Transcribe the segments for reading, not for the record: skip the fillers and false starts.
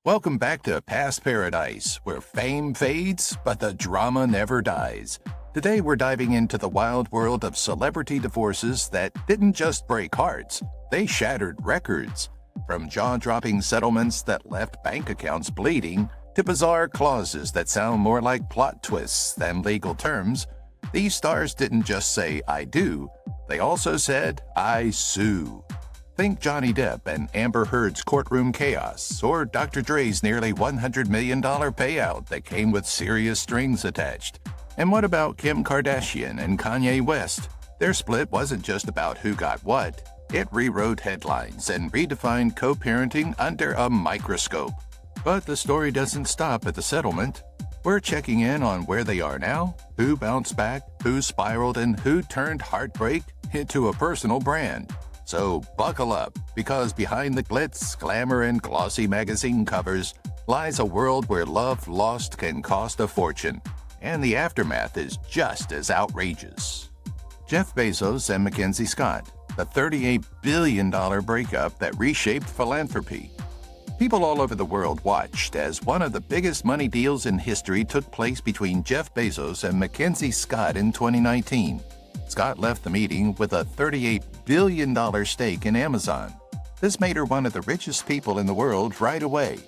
Welcome back to Past Paradise, where fame fades, but the drama never dies. Today we're diving into the wild world of celebrity divorces that didn't just break hearts, they shattered records. From jaw-dropping settlements that left bank accounts bleeding, to bizarre clauses that sound more like plot twists than legal terms, these stars didn't just say, "I do," they also said, "I sue." Think Johnny Depp and Amber Heard's courtroom chaos, or Dr. Dre's nearly $100 million payout that came with serious strings attached. And what about Kim Kardashian and Kanye West? Their split wasn't just about who got what. It rewrote headlines and redefined co-parenting under a microscope. But the story doesn't stop at the settlement. We're checking in on where they are now, who bounced back, who spiraled, and who turned heartbreak into a personal brand. So buckle up, because behind the glitz, glamour, and glossy magazine covers lies a world where love lost can cost a fortune, and the aftermath is just as outrageous. Jeff Bezos and Mackenzie Scott, the $38 billion breakup that reshaped philanthropy. People all over the world watched as one of the biggest money deals in history took place between Jeff Bezos and Mackenzie Scott in 2019. Scott left the meeting with a $38 billion stake in Amazon. This made her one of the richest people in the world right away.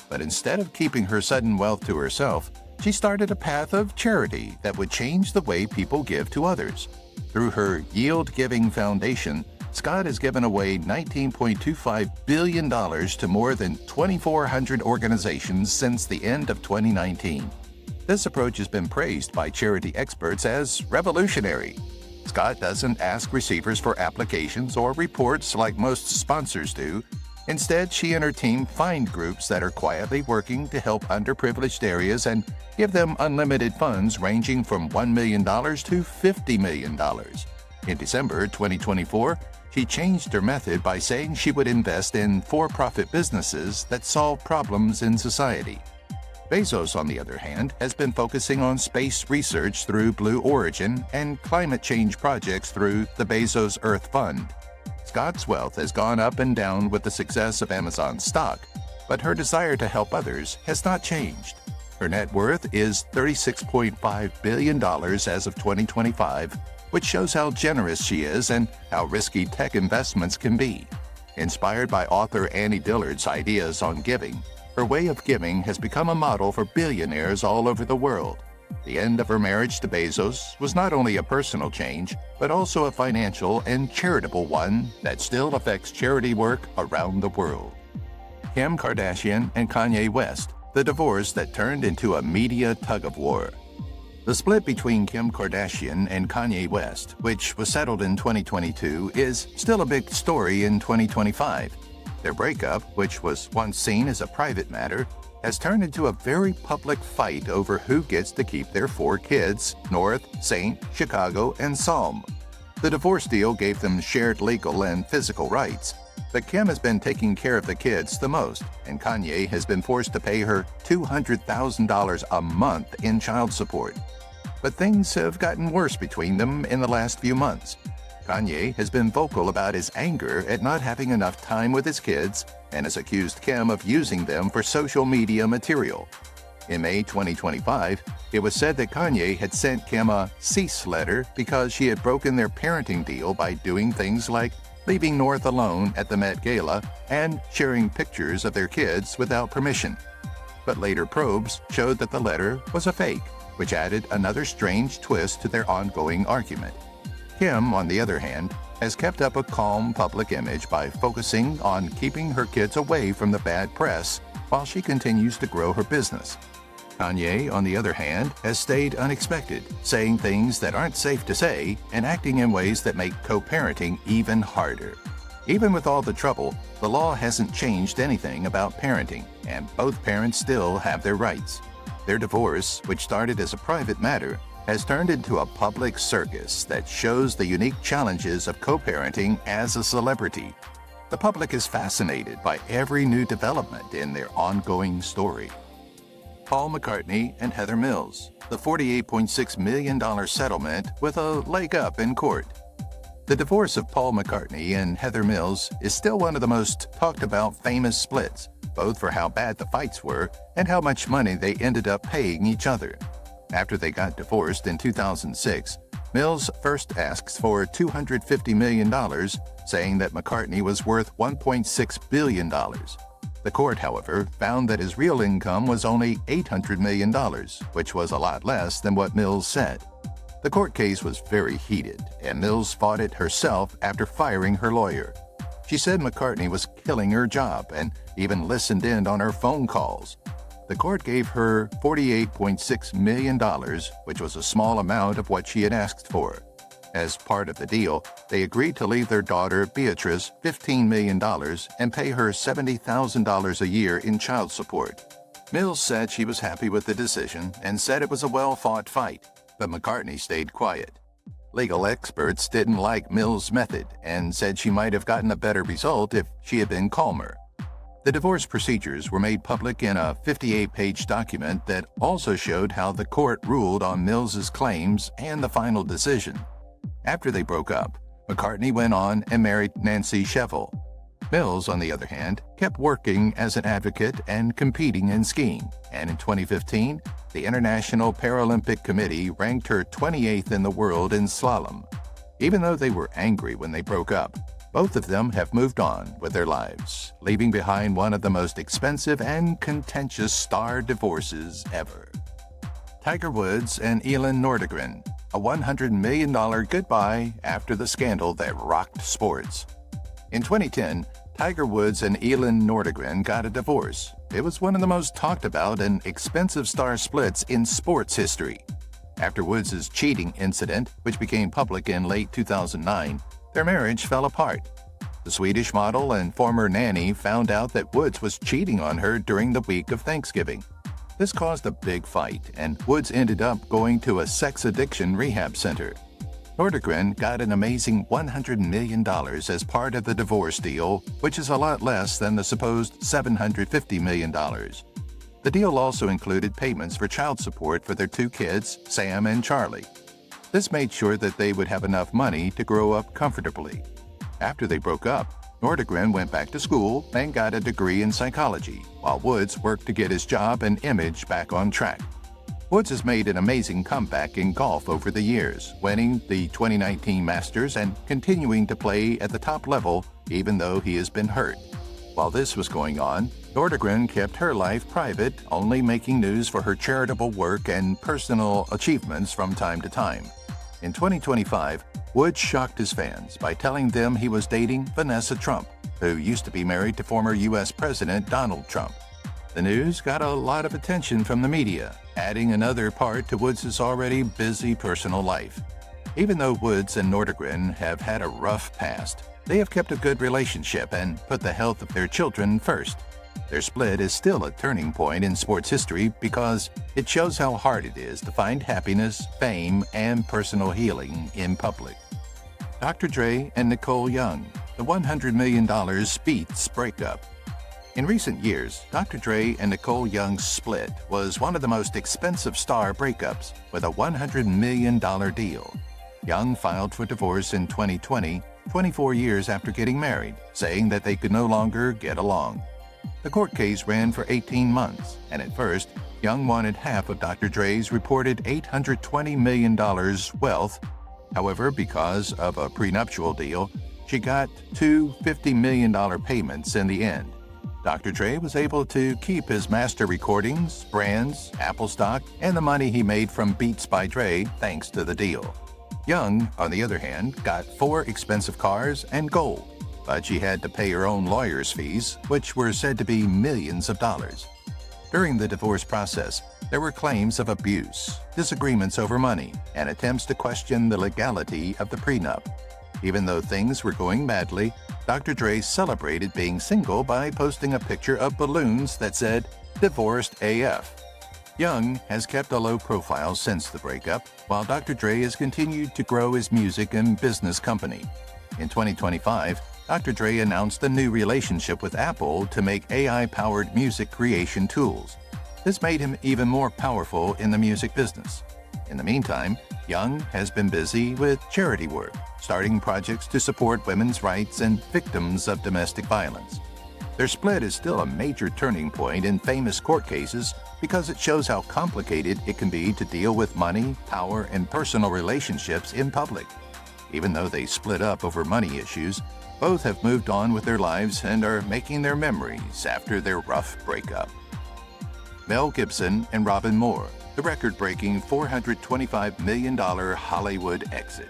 But instead of keeping her sudden wealth to herself, she started a path of charity that would change the way people give to others. Through her Yield Giving Foundation, Scott has given away $19.25 billion to more than 2,400 organizations since the end of 2019. This approach has been praised by charity experts as revolutionary. Scott doesn't ask receivers for applications or reports like most sponsors do. Instead, she and her team find groups that are quietly working to help underprivileged areas and give them unlimited funds ranging from $1 million to $50 million. In December 2024, she changed her method by saying she would invest in for-profit businesses that solve problems in society. Bezos, on the other hand, has been focusing on space research through Blue Origin and climate change projects through the Bezos Earth Fund. Scott's wealth has gone up and down with the success of Amazon stock, but her desire to help others has not changed. Her net worth is $36.5 billion as of 2025, which shows how generous she is and how risky tech investments can be. Inspired by author Annie Dillard's ideas on giving, her way of giving has become a model for billionaires all over the world. The end of her marriage to Bezos was not only a personal change, but also a financial and charitable one that still affects charity work around the world. Kim Kardashian and Kanye West, the divorce that turned into a media tug-of-war. The split between Kim Kardashian and Kanye West, which was settled in 2022, is still a big story in 2025. Their breakup, which was once seen as a private matter, has turned into a very public fight over who gets to keep their 4 kids, North, Saint, Chicago, and Psalm. The divorce deal gave them shared legal and physical rights, but Kim has been taking care of the kids the most, and Kanye has been forced to pay her $200,000 a month in child support. But things have gotten worse between them in the last few months. Kanye has been vocal about his anger at not having enough time with his kids and has accused Kim of using them for social media material. In May 2025, it was said that Kanye had sent Kim a cease letter because she had broken their parenting deal by doing things like leaving North alone at the Met Gala and sharing pictures of their kids without permission. But later probes showed that the letter was a fake, which added another strange twist to their ongoing argument. Kim, on the other hand, has kept up a calm public image by focusing on keeping her kids away from the bad press while she continues to grow her business. Kanye, on the other hand, has stayed unexpected, saying things that aren't safe to say and acting in ways that make co-parenting even harder. Even with all the trouble, the law hasn't changed anything about parenting, and both parents still have their rights. Their divorce, which started as a private matter, has turned into a public circus that shows the unique challenges of co-parenting as a celebrity. The public is fascinated by every new development in their ongoing story. Paul McCartney and Heather Mills, the $48.6 million settlement with a leg up in court. The divorce of Paul McCartney and Heather Mills is still one of the most talked about famous splits, both for how bad the fights were and how much money they ended up paying each other. After they got divorced in 2006, Mills first asks for $250 million, saying that McCartney was worth $1.6 billion. The court, however, found that his real income was only $800 million, which was a lot less than what Mills said. The court case was very heated, and Mills fought it herself after firing her lawyer. She said McCartney was killing her job and even listened in on her phone calls. The court gave her $48.6 million, which was a small amount of what she had asked for. As part of the deal, they agreed to leave their daughter, Beatrice, $15 million and pay her $70,000 a year in child support. Mills said she was happy with the decision and said it was a well-fought fight, but McCartney stayed quiet. Legal experts didn't like Mills' method and said she might have gotten a better result if she had been calmer. The divorce procedures were made public in a 58-page document that also showed how the court ruled on Mills's claims and the final decision. After they broke up, McCartney went on and married Nancy Shevell. Mills, on the other hand, kept working as an advocate and competing in skiing, and in 2015, the International Paralympic Committee ranked her 28th in the world in slalom. Even though they were angry when they broke up, both of them have moved on with their lives, leaving behind one of the most expensive and contentious star divorces ever. Tiger Woods and Elen Nordegren, a $100 million goodbye after the scandal that rocked sports. In 2010, Tiger Woods and Elen Nordegren got a divorce. It was one of the most talked about and expensive star splits in sports history. After Woods' cheating incident, which became public in late 2009, their marriage fell apart. The Swedish model and former nanny found out that Woods was cheating on her during the week of Thanksgiving. This caused a big fight, and Woods ended up going to a sex addiction rehab center. Nordegren got an amazing $100 million as part of the divorce deal, which is a lot less than the supposed $750 million. The deal also included payments for child support for their two kids, Sam and Charlie. This made sure that they would have enough money to grow up comfortably. After they broke up, Nordegren went back to school and got a degree in psychology, while Woods worked to get his job and image back on track. Woods has made an amazing comeback in golf over the years, winning the 2019 Masters and continuing to play at the top level even though he has been hurt. While this was going on, Nordegren kept her life private, only making news for her charitable work and personal achievements from time to time. In 2025, Woods shocked his fans by telling them he was dating Vanessa Trump, who used to be married to former U.S. President Donald Trump. The news got a lot of attention from the media, adding another part to Woods' already busy personal life. Even though Woods and Nordegren have had a rough past, they have kept a good relationship and put the health of their children first. Their split is still a turning point in sports history because it shows how hard it is to find happiness, fame, and personal healing in public. Dr. Dre and Nicole Young, the $100 million Beats breakup. In recent years, Dr. Dre and Nicole Young's split was one of the most expensive star breakups, with a $100 million deal. Young filed for divorce in 2020, 24 years after getting married, saying that they could no longer get along. The court case ran for 18 months, and at first, Young wanted half of Dr. Dre's reported $820 million wealth. However, because of a prenuptial deal, she got two $50 million payments in the end. Dr. Dre was able to keep his master recordings, brands, Apple stock, and the money he made from Beats by Dre thanks to the deal. Young, on the other hand, got 4 expensive cars and gold, but she had to pay her own lawyer's fees, which were said to be millions of dollars. During the divorce process, there were claims of abuse, disagreements over money, and attempts to question the legality of the prenup. Even though things were going badly, Dr. Dre celebrated being single by posting a picture of balloons that said, "Divorced AF." Young has kept a low profile since the breakup, while Dr. Dre has continued to grow his music and business company. In 2025, Dr. Dre announced a new relationship with Apple to make AI-powered music creation tools. This made him even more powerful in the music business. In the meantime, Young has been busy with charity work, starting projects to support women's rights and victims of domestic violence. Their split is still a major turning point in famous court cases because it shows how complicated it can be to deal with money, power, and personal relationships in public. Even though they split up over money issues, both have moved on with their lives and are making their memories after their rough breakup. Mel Gibson and Robin Moore, the record-breaking $425 million Hollywood exit.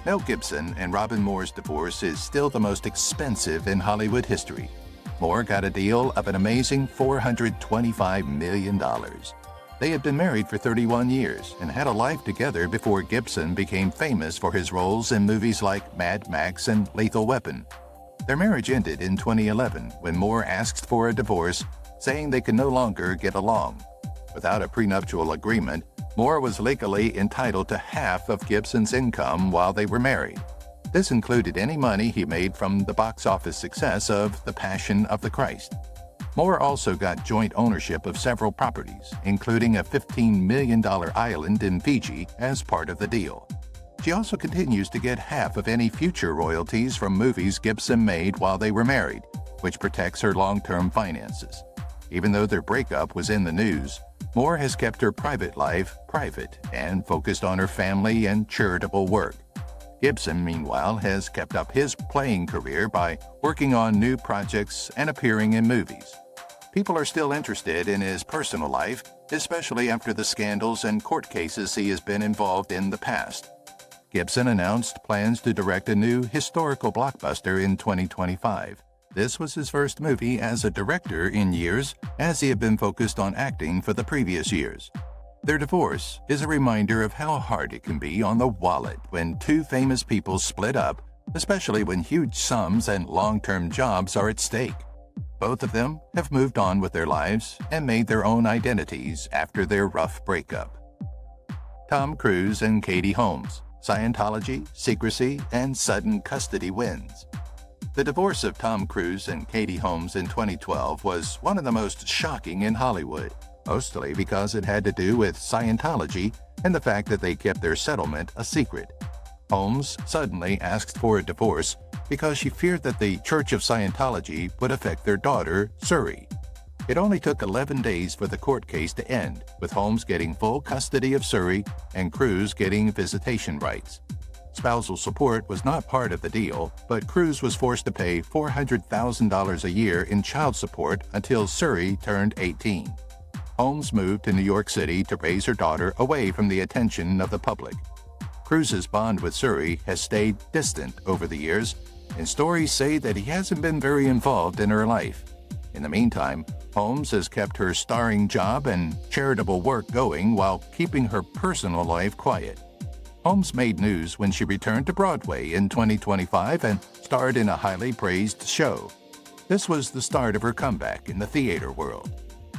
Mel Gibson and Robin Moore's divorce is still the most expensive in Hollywood history. Moore got a deal of an amazing $425 million. They had been married for 31 years and had a life together before Gibson became famous for his roles in movies like Mad Max and Lethal Weapon. Their marriage ended in 2011 when Moore asked for a divorce, saying they could no longer get along. Without a prenuptial agreement, Moore was legally entitled to half of Gibson's income while they were married. This included any money he made from the box office success of The Passion of the Christ. Moore also got joint ownership of several properties, including a $15 million island in Fiji as part of the deal. She also continues to get half of any future royalties from movies Gibson made while they were married, which protects her long-term finances. Even though their breakup was in the news, Moore has kept her private life private and focused on her family and charitable work. Gibson, meanwhile, has kept up his playing career by working on new projects and appearing in movies. People are still interested in his personal life, especially after the scandals and court cases he has been involved in the past. Gibson announced plans to direct a new historical blockbuster in 2025. This was his first movie as a director in years, as he had been focused on acting for the previous years. Their divorce is a reminder of how hard it can be on the wallet when two famous people split up, especially when huge sums and long-term jobs are at stake. Both of them have moved on with their lives and made their own identities after their rough breakup. Tom Cruise and Katy Holmes, Scientology, secrecy, and sudden custody wins. The divorce of Tom Cruise and Katy Holmes in 2012 was one of the most shocking in Hollywood, mostly because it had to do with Scientology and the fact that they kept their settlement a secret. Holmes suddenly asked for a divorce because she feared that the Church of Scientology would affect their daughter, Suri. It only took 11 days for the court case to end, with Holmes getting full custody of Suri and Cruz getting visitation rights. Spousal support was not part of the deal, but Cruz was forced to pay $400,000 a year in child support until Suri turned 18. Holmes moved to New York City to raise her daughter away from the attention of the public. Cruz's bond with Suri has stayed distant over the years, and stories say that he hasn't been very involved in her life. In the meantime, Holmes has kept her starring job and charitable work going while keeping her personal life quiet. Holmes made news when she returned to Broadway in 2025 and starred in a highly praised show. This was the start of her comeback in the theater world.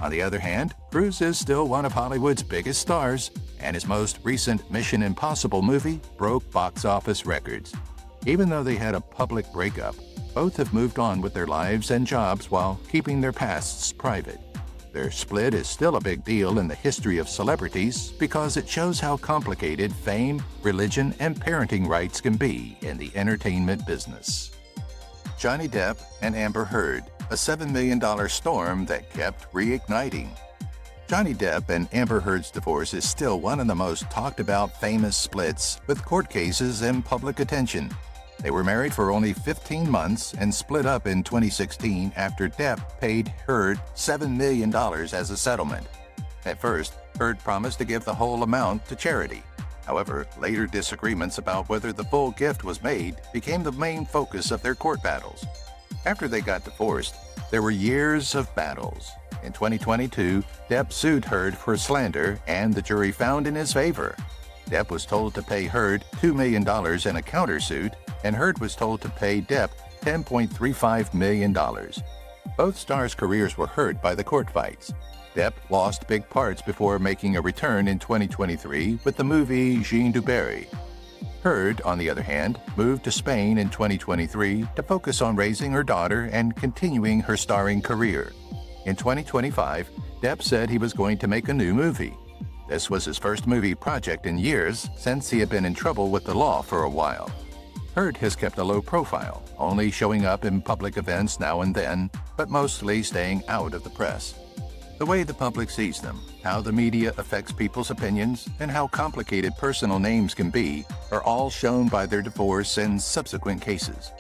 On the other hand, Cruz is still one of Hollywood's biggest stars, and his most recent Mission Impossible movie broke box office records. Even though they had a public breakup, both have moved on with their lives and jobs while keeping their pasts private. Their split is still a big deal in the history of celebrities because it shows how complicated fame, religion, and parenting rights can be in the entertainment business. Johnny Depp and Amber Heard, a $7 million storm that kept reigniting. Johnny Depp and Amber Heard's divorce is still one of the most talked about famous splits with court cases and public attention. They were married for only 15 months and split up in 2016 after Depp paid Heard $7 million as a settlement. At first, Heard promised to give the whole amount to charity. However, later disagreements about whether the full gift was made became the main focus of their court battles. After they got divorced, there were years of battles. In 2022, Depp sued Heard for slander, and the jury found in his favor. Depp was told to pay Heard $2 million in a countersuit, and Heard was told to pay Depp $10.35 million. Both stars' careers were hurt by the court fights. Depp lost big parts before making a return in 2023 with the movie Jean du Barry. Heard, on the other hand, moved to Spain in 2023 to focus on raising her daughter and continuing her starring career. In 2025, Depp said he was going to make a new movie. This was his first movie project in years since he had been in trouble with the law for a while. Heard has kept a low profile, only showing up in public events now and then, but mostly staying out of the press. The way the public sees them, how the media affects people's opinions, and how complicated personal names can be are all shown by their divorce and subsequent cases.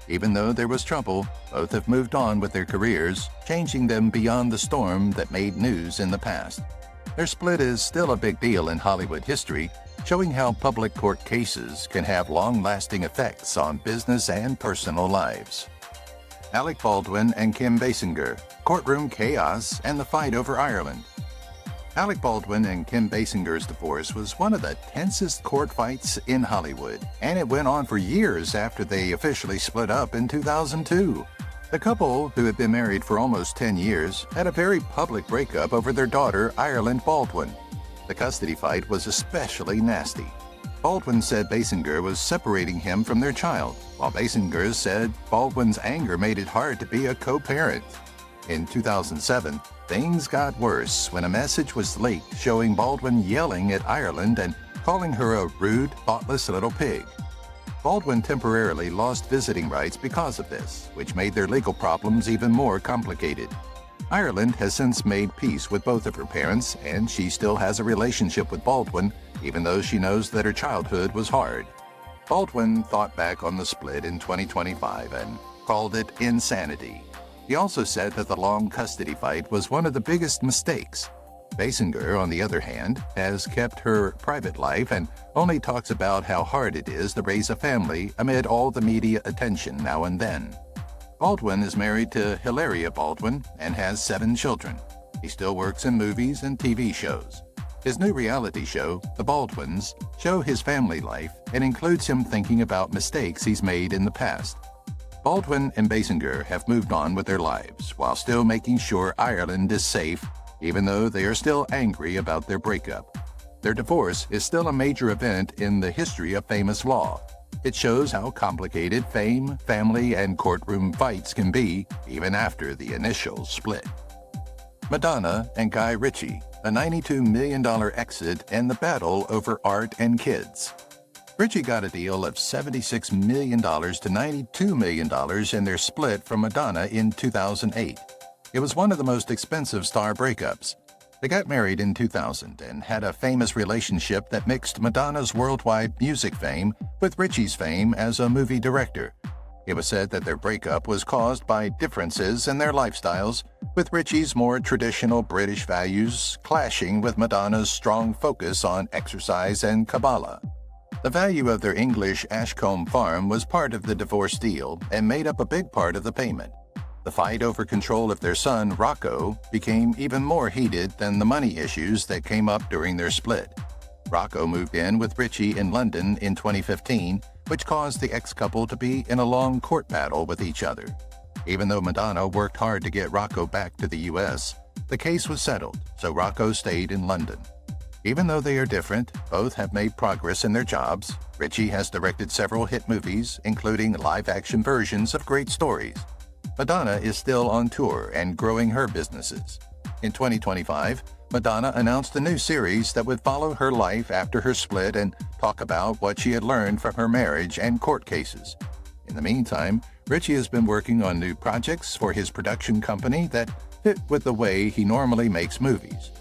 Even though there was trouble, both have moved on with their careers, changing them beyond the storm that made news in the past. Their split is still a big deal in Hollywood history, showing how public court cases can have long-lasting effects on business and personal lives. Alec Baldwin and Kim Basinger, courtroom chaos and the fight over Ireland. Alec Baldwin and Kim Basinger's divorce was one of the tensest court fights in Hollywood, and it went on for years after they officially split up in 2002. The couple, who had been married for almost 10 years, had a very public breakup over their daughter, Ireland Baldwin. The custody fight was especially nasty. Baldwin said Basinger was separating him from their child, while Basinger said Baldwin's anger made it hard to be a co-parent. In 2007, things got worse when a message was leaked showing Baldwin yelling at Ireland and calling her a rude, thoughtless little pig. Baldwin temporarily lost visiting rights because of this, which made their legal problems even more complicated. Ireland has since made peace with both of her parents, and she still has a relationship with Baldwin, even though she knows that her childhood was hard. Baldwin thought back on the split in 2025 and called it insanity. He also said that the long custody fight was one of the biggest mistakes. Basinger, on the other hand, has kept her private life and only talks about how hard it is to raise a family amid all the media attention now and then. Baldwin is married to Hilaria Baldwin and has 7 children. He still works in movies and TV shows. His new reality show, The Baldwins, show his family life and includes him thinking about mistakes he's made in the past. Baldwin and Basinger have moved on with their lives while still making sure Ireland is safe, even though they are still angry about their breakup. Their divorce is still a major event in the history of famous law. It shows how complicated fame, family, and courtroom fights can be even after the initial split. Madonna and Guy Richie, a $92 million exit and the battle over art and kids. Richie got a deal of $76 million to $92 million in their split from Madonna in 2008. It was one of the most expensive star breakups. They got married in 2000 and had a famous relationship that mixed Madonna's worldwide music fame with Richie's fame as a movie director. It was said that their breakup was caused by differences in their lifestyles, with Richie's more traditional British values clashing with Madonna's strong focus on exercise and Kabbalah. The value of their English Ashcombe farm was part of the divorce deal and made up a big part of the payment. The fight over control of their son, Rocco, became even more heated than the money issues that came up during their split. Rocco moved in with Richie in London in 2015, which caused the ex-couple to be in a long court battle with each other. Even though Madonna worked hard to get Rocco back to the U.S., the case was settled, so Rocco stayed in London. Even though they are different, both have made progress in their jobs. Richie has directed several hit movies, including live-action versions of great stories. Madonna is still on tour and growing her businesses. In 2025, Madonna announced a new series that would follow her life after her split and talk about what she had learned from her marriage and court cases. In the meantime, Richie has been working on new projects for his production company that fit with the way he normally makes movies.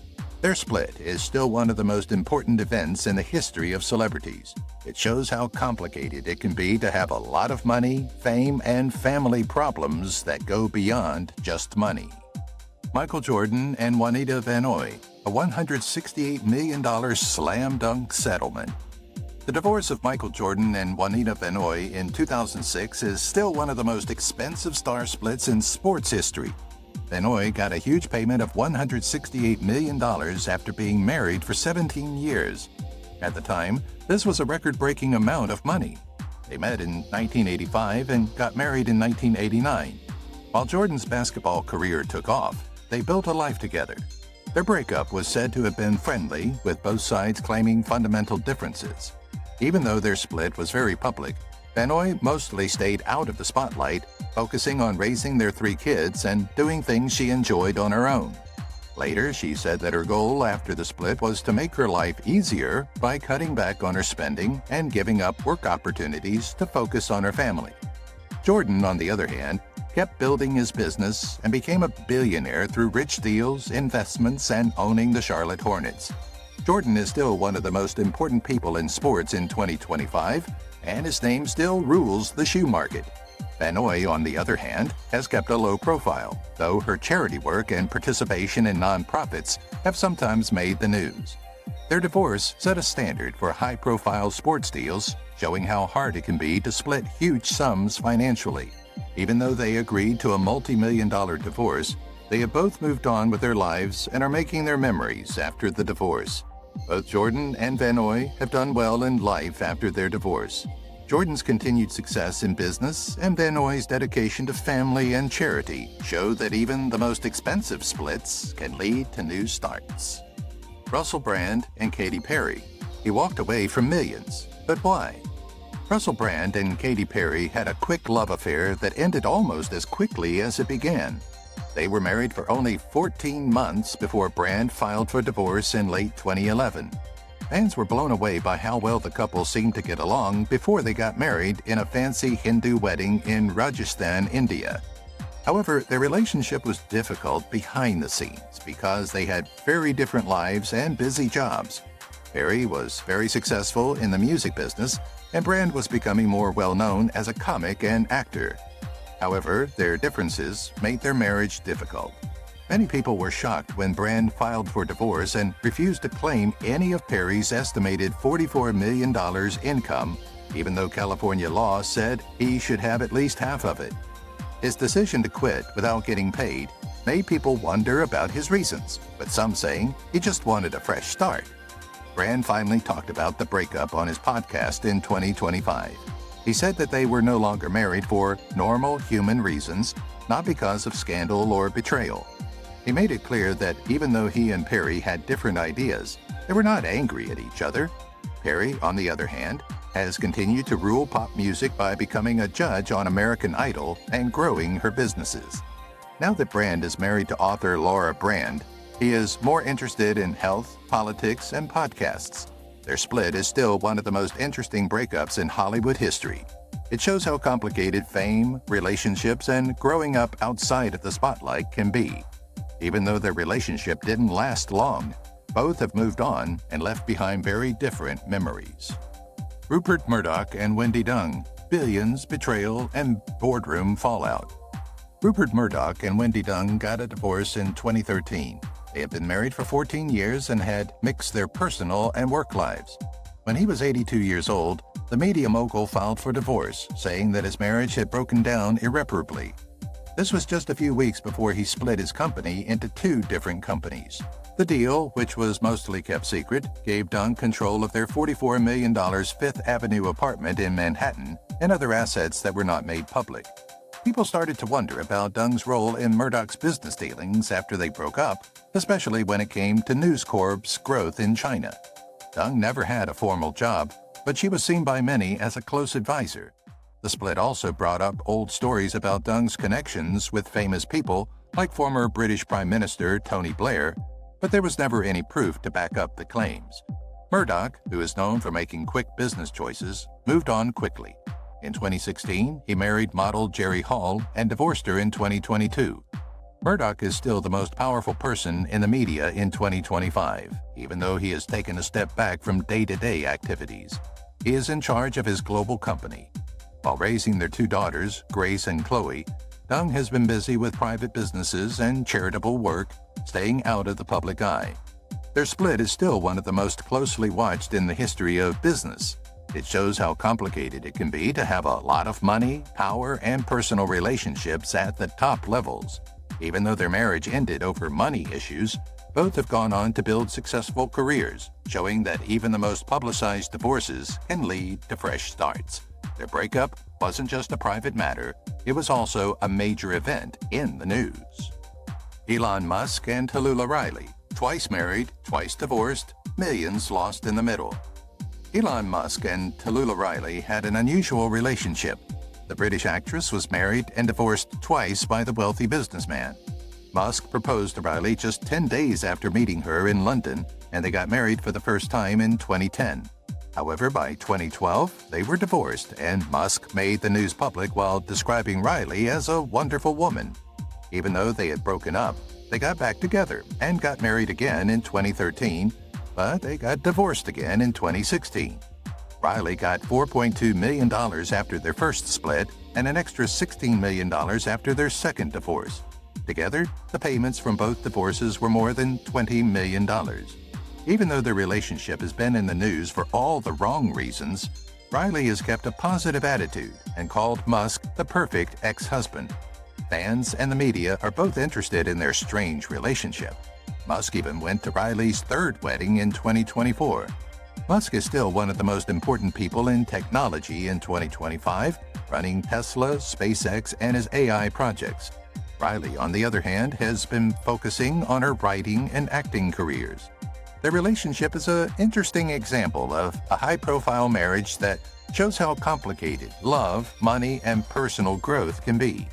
Their split is still one of the most important events in the history of celebrities. It shows how complicated it can be to have a lot of money, fame, and family problems that go beyond just money. Michael Jordan and Wanita Vanoi, a $168 million slam dunk settlement. The divorce of Michael Jordan and Wanita Vanoi in 2006 is still one of the most expensive star splits in sports history. Vanoi got a huge payment of $168 million after being married for 17 years. At the time, this was a record-breaking amount of money. They met in 1985 and got married in 1989. While Jordan's basketball career took off, they built a life together. Their breakup was said to have been friendly, with both sides claiming fundamental differences. Even though their split was very public, Vanoi mostly stayed out of the spotlight, focusing on raising their 3 kids and doing things she enjoyed on her own. Later, she said that her goal after the split was to make her life easier by cutting back on her spending and giving up work opportunities to focus on her family. Jordan, on the other hand, kept building his business and became a billionaire through rich deals, investments, and owning the Charlotte Hornets. Jordan is still one of the most important people in sports in 2025, and his name still rules the shoe market. Vanoi, on the other hand, has kept a low profile, though her charity work and participation in nonprofits have sometimes made the news. Their divorce set a standard for high-profile sports deals, showing how hard it can be to split huge sums financially. Even though they agreed to a multi-million-dollar divorce, they have both moved on with their lives and are making their memories after the divorce. Both Jordan and Vanoi have done well in life after their divorce. Jordan's continued success in business and Vanoi's dedication to family and charity show that even the most expensive splits can lead to new starts. Russell Brand and Katy Perry. He walked away from millions, but why? Russell Brand and Katy Perry had a quick love affair that ended almost as quickly as it began. They were married for only 14 months before Brand filed for divorce in late 2011. Fans were blown away by how well the couple seemed to get along before they got married in a fancy Hindu wedding in Rajasthan, India. However, their relationship was difficult behind the scenes because they had very different lives and busy jobs. Perry was very successful in the music business, and Brand was becoming more well-known as a comic and actor. However, their differences made their marriage difficult. Many people were shocked when Brand filed for divorce and refused to claim any of Perry's estimated $44 million income, even though California law said he should have at least half of it. His decision to quit without getting paid made people wonder about his reasons, with some saying he just wanted a fresh start. Brand finally talked about the breakup on his podcast in 2025. He said that they were no longer married for normal human reasons, not because of scandal or betrayal. He made it clear that even though he and Perry had different ideas, they were not angry at each other. Perry, on the other hand, has continued to rule pop music by becoming a judge on American Idol and growing her businesses. Now that Brand is married to author Laura Brand, he is more interested in health, politics, and podcasts. Their split is still one of the most interesting breakups in Hollywood history. It shows how complicated fame, relationships, and growing up outside of the spotlight can be. Even though their relationship didn't last long, both have moved on and left behind very different memories. Rupert Murdoch and Wendy Dung, billions, betrayal, and boardroom fallout. Rupert Murdoch and Wendy Dung got a divorce in 2013. They had been married for 14 years and had mixed their personal and work lives. When he was 82 years old, the media mogul filed for divorce, saying that his marriage had broken down irreparably. This was just a few weeks before he split his company into two different companies. The deal, which was mostly kept secret, gave Dung control of their $44 million Fifth Avenue apartment in Manhattan and other assets that were not made public. People started to wonder about Dung's role in Murdoch's business dealings after they broke up, especially when it came to News Corp's growth in China. Dung never had a formal job, but she was seen by many as a close advisor. The split also brought up old stories about Dung's connections with famous people like former British Prime Minister Tony Blair, but there was never any proof to back up the claims. Murdoch, who is known for making quick business choices, moved on quickly. In 2016, he married model Jerry Hall and divorced her in 2022. Murdoch is still the most powerful person in the media in 2025, even though he has taken a step back from day-to-day activities. He is in charge of his global company. While raising their two daughters, Grace and Chloe, Dung has been busy with private businesses and charitable work, staying out of the public eye. Their split is still one of the most closely watched in the history of business. It shows how complicated it can be to have a lot of money, power, and personal relationships at the top levels. Even though their marriage ended over money issues, both have gone on to build successful careers, showing that even the most publicized divorces can lead to fresh starts. Their breakup wasn't just a private matter, it was also a major event in the news. Elon Musk and Hula Riley, twice married, twice divorced, millions lost in the middle. Elon Musk and Hula Riley had an unusual relationship. The British actress was married and divorced twice by the wealthy businessman. Musk proposed to Riley just 10 days after meeting her in London, and they got married for the first time in 2010. However, by 2012, they were divorced, and Musk made the news public while describing Riley as a wonderful woman. Even though they had broken up, they got back together and got married again in 2013, but they got divorced again in 2016. Riley got $4.2 million after their first split and an extra $16 million after their second divorce. Together, the payments from both divorces were more than $20 million. Even though their relationship has been in the news for all the wrong reasons, Riley has kept a positive attitude and called Musk the perfect ex-husband. Fans and the media are both interested in their strange relationship. Musk even went to Riley's third wedding in 2024. Musk is still one of the most important people in technology in 2025, running Tesla, SpaceX, and his AI projects. Riley, on the other hand, has been focusing on her writing and acting careers. Their relationship is an interesting example of a high-profile marriage that shows how complicated love, money, and personal growth can be.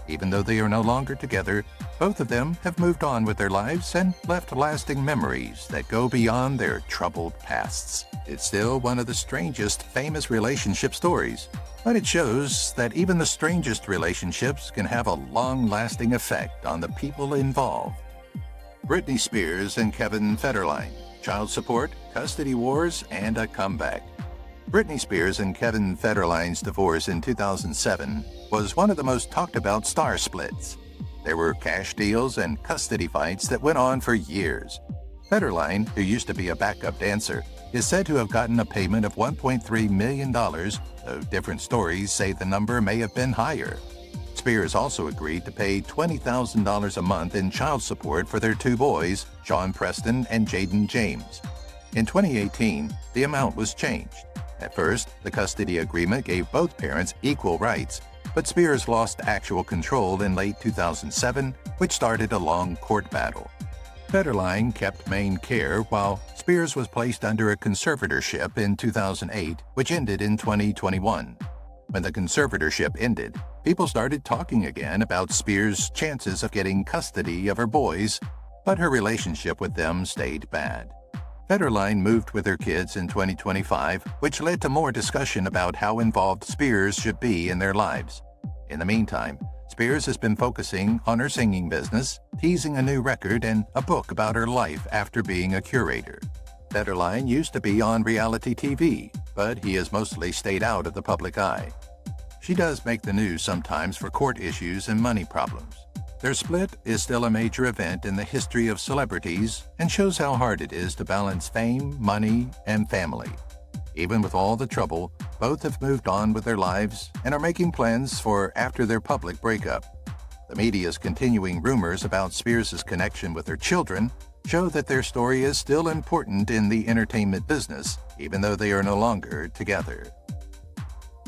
Even though they are no longer together, both of them have moved on with their lives and left lasting memories that go beyond their troubled pasts. It's still one of the strangest famous relationship stories, but it shows that even the strangest relationships can have a long-lasting effect on the people involved. Britney Spears and Kevin Federline, child support, custody wars, and a comeback. Britney Spears and Kevin Federline's divorce in 2007 was one of the most talked about star splits. There were cash deals and custody fights that went on for years. Federline, who used to be a backup dancer, is said to have gotten a payment of $1.3 million, though different stories say the number may have been higher. Spears also agreed to pay $20,000 a month in child support for their two boys, Sean Preston and Jaden James. In 2018, the amount was changed. At first, the custody agreement gave both parents equal rights, but Spears lost actual control in late 2007, which started a long court battle. Federline kept main care while Spears was placed under a conservatorship in 2008, which ended in 2021. When the conservatorship ended, people started talking again about Spears' chances of getting custody of her boys, but her relationship with them stayed bad. Federline moved with her kids in 2025, which led to more discussion about how involved Spears should be in their lives. In the meantime, Spears has been focusing on her singing business, teasing a new record and a book about her life after being a curator. Federline used to be on reality TV, but he has mostly stayed out of the public eye. She does make the news sometimes for court issues and money problems. Their split is still a major event in the history of celebrities and shows how hard it is to balance fame, money, and family. Even with all the trouble, both have moved on with their lives and are making plans for after their public breakup. The media's continuing rumors about Spears' connection with her children show that their story is still important in the entertainment business, even though they are no longer together.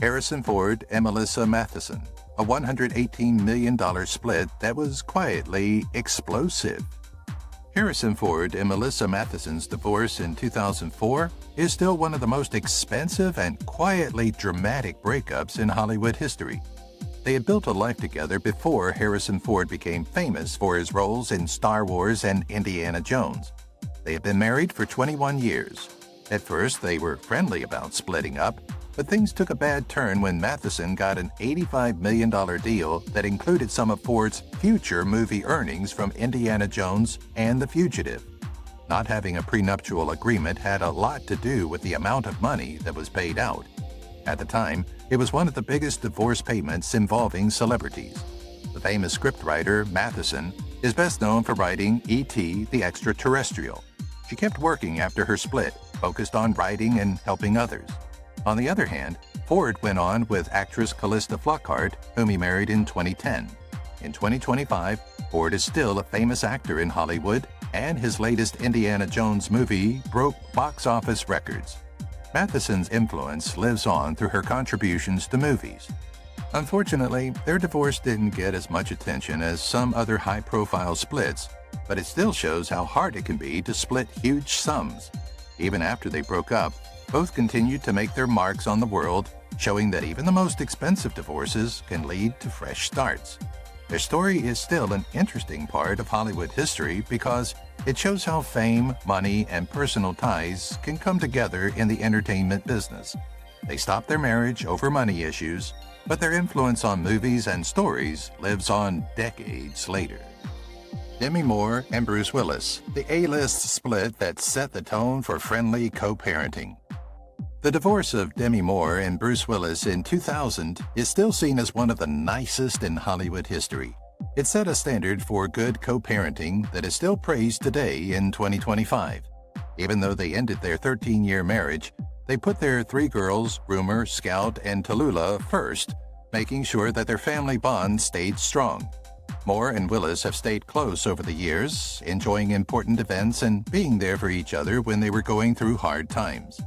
Harrison Ford and Melissa Matheson, a $118 million split that was quietly explosive. Harrison Ford and Melissa Matheson's divorce in 2004 is still one of the most expensive and quietly dramatic breakups in Hollywood history. They had built a life together before Harrison Ford became famous for his roles in Star Wars and Indiana Jones. They had been married for 21 years. At first, they were friendly about splitting up, but things took a bad turn when Matheson got an $85 million deal that included some of Ford's future movie earnings from Indiana Jones and The Fugitive. Not having a prenuptial agreement had a lot to do with the amount of money that was paid out. At the time, it was one of the biggest divorce payments involving celebrities. The famous scriptwriter Matheson is best known for writing E.T. the Extraterrestrial. She kept working after her split, focused on writing and helping others. On the other hand, Ford went on with actress Callista Flockhart, whom he married in 2010. In 2025, Ford is still a famous actor in Hollywood, and his latest Indiana Jones movie broke box office records. Matheson's influence lives on through her contributions to movies. Unfortunately, their divorce didn't get as much attention as some other high-profile splits, but it still shows how hard it can be to split huge sums. Even after they broke up, both continued to make their marks on the world, showing that even the most expensive divorces can lead to fresh starts. Their story is still an interesting part of Hollywood history because it shows how fame, money, and personal ties can come together in the entertainment business. They stopped their marriage over money issues, but their influence on movies and stories lives on decades later. Demi Moore and Bruce Willis, the A-list split that set the tone for friendly co-parenting. The divorce of Demi Moore and Bruce Willis in 2000 is still seen as one of the nicest in Hollywood history. It set a standard for good co-parenting that is still praised today in 2025. Even though they ended their 13-year marriage, they put their three girls, Rumor, Scout, and Tallulah, first, making sure that their family bond stayed strong. Moore and Willis have stayed close over the years, enjoying important events and being there for each other when they were going through hard times.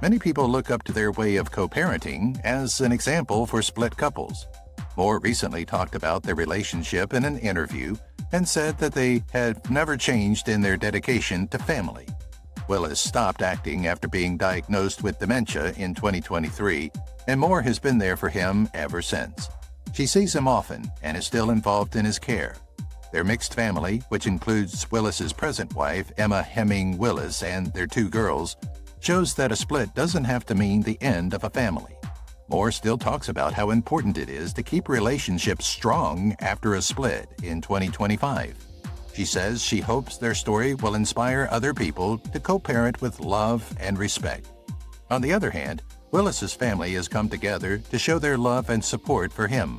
Many people look up to their way of co-parenting as an example for split couples. Moore recently talked about their relationship in an interview and said that they had never changed in their dedication to family. Willis stopped acting after being diagnosed with dementia in 2023, and Moore has been there for him ever since. She sees him often and is still involved in his care. Their mixed family, which includes Willis's present wife, Emma Hemming Willis, and their two girls, shows that a split doesn't have to mean the end of a family. Moore still talks about how important it is to keep relationships strong after a split in 2025. She says she hopes their story will inspire other people to co-parent with love and respect. On the other hand, Willis's family has come together to show their love and support for him.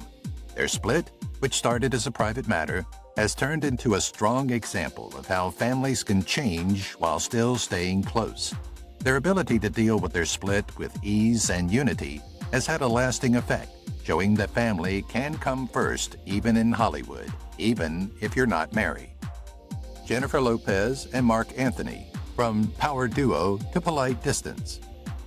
Their split, which started as a private matter, has turned into a strong example of how families can change while still staying close. Their ability to deal with their split with ease and unity has had a lasting effect, showing that family can come first even in Hollywood, even if you're not married. Jennifer Lopez and Mark Anthony, from power duo to polite distance.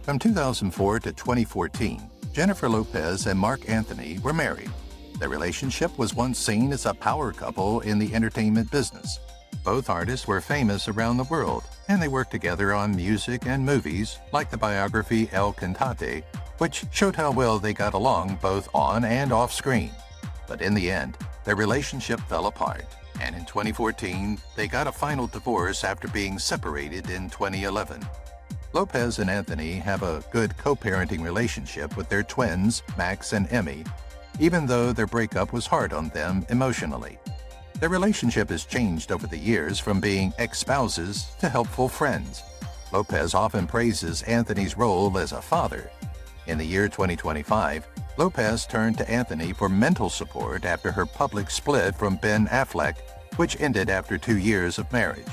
From 2004 to 2014, Jennifer Lopez and Mark Anthony were married. Their relationship was once seen as a power couple in the entertainment business. Both artists were famous around the world, and they worked together on music and movies like the biography El Cantate, which showed how well they got along both on and off screen. But in the end, their relationship fell apart, and in 2014, they got a final divorce after being separated in 2011. Lopez and Anthony have a good co-parenting relationship with their twins, Max and Emmy, even though their breakup was hard on them emotionally. Their relationship has changed over the years from being ex-spouses to helpful friends. Lopez often praises Anthony's role as a father. In the year 2025, Lopez turned to Anthony for mental support after her public split from Ben Affleck, which ended after 2 years of marriage.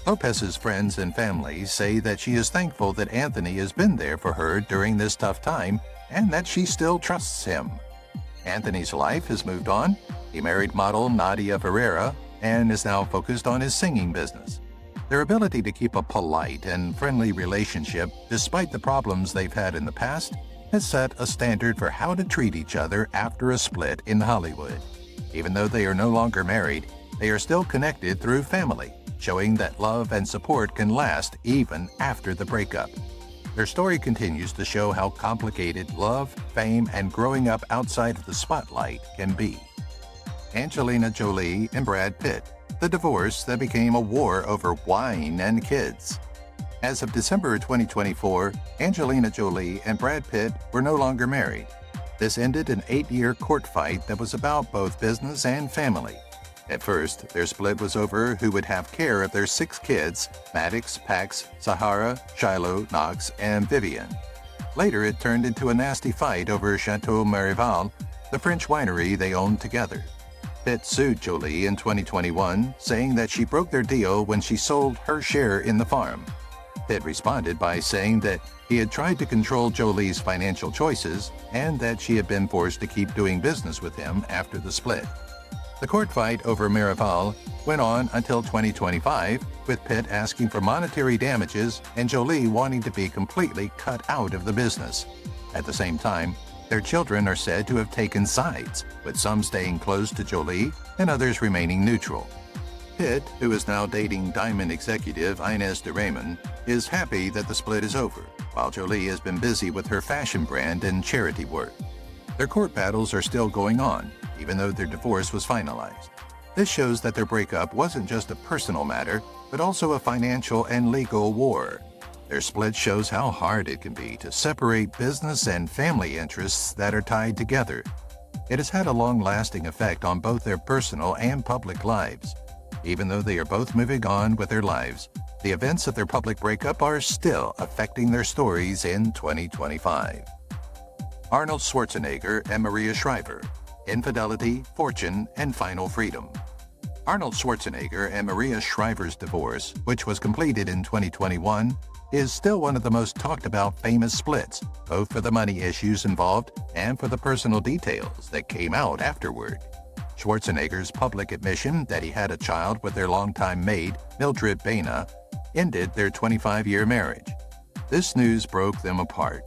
Lopez's friends and family say that she is thankful that Anthony has been there for her during this tough time and that she still trusts him. Anthony's life has moved on. He married model Nadia Ferreira and is now focused on his singing business. Their ability to keep a polite and friendly relationship despite the problems they've had in the past has set a standard for how to treat each other after a split in Hollywood. Even though they are no longer married, they are still connected through family, showing that love and support can last even after the breakup. Their story continues to show how complicated love, fame, and growing up outside of the spotlight can be. Angelina Jolie and Brad Pitt, the divorce that became a war over wine and kids. As of December 2024, Angelina Jolie and Brad Pitt were no longer married. This ended an 8-year court fight that was about both business and family. At first, their split was over who would have care of their 6 kids, Maddox, Pax, Sahara, Shiloh, Knox, and Vivian. Later, it turned into a nasty fight over Chateau Marival, the French winery they owned together. Pitt sued Jolie in 2021, saying that she broke their deal when she sold her share in the farm. Pitt responded by saying that he had tried to control Jolie's financial choices and that she had been forced to keep doing business with him after the split. The court fight over Marival went on until 2025, with Pitt asking for monetary damages and Jolie wanting to be completely cut out of the business. At the same time, their children are said to have taken sides, with some staying close to Jolie and others remaining neutral. Pitt, who is now dating Diamond executive Inez de Raymond, is happy that the split is over, while Jolie has been busy with her fashion brand and charity work. Their court battles are still going on, even though their divorce was finalized. This shows that their breakup wasn't just a personal matter, but also a financial and legal war. Their split shows how hard it can be to separate business and family interests that are tied together. It has had a long-lasting effect on both their personal and public lives. Even though they are both moving on with their lives, the events of their public breakup are still affecting their stories in 2025. Arnold Schwarzenegger and Maria Shriver, Infidelity, Fortune, and Final Freedom. Arnold Schwarzenegger and Maria Shriver's divorce, which was completed in 2021, is still one of the most talked about famous splits, both for the money issues involved and for the personal details that came out afterward. Schwarzenegger's public admission that he had a child with their longtime maid, Mildred Baena, ended their 25-year marriage. This news broke them apart.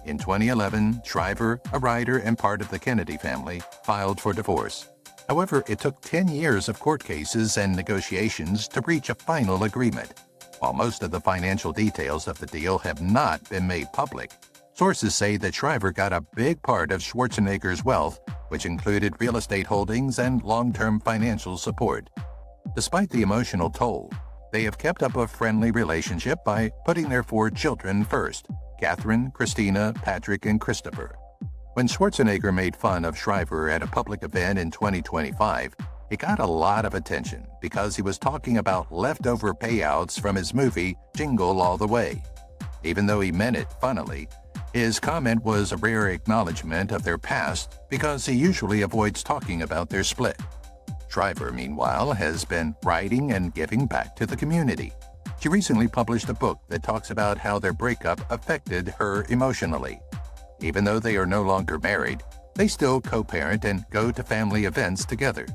In 2011, Shriver, a writer and part of the Kennedy family, filed for divorce. However, it took 10 years of court cases and negotiations to reach a final agreement. While most of the financial details of the deal have not been made public, sources say that Shriver got a big part of Schwarzenegger's wealth, which included real estate holdings and long-term financial support. Despite the emotional toll, they have kept up a friendly relationship by putting their 4 children first: Catherine, Christina, Patrick, and Christopher. When Schwarzenegger made fun of Shriver at a public event in 2025, it got a lot of attention because he was talking about leftover payouts from his movie Jingle All the Way. Even though he meant it funnily, his comment was a rare acknowledgement of their past because he usually avoids talking about their split. Shriver, meanwhile, has been writing and giving back to the community. She recently published a book that talks about how their breakup affected her emotionally. Even though they are no longer married, they still co-parent and go to family events together.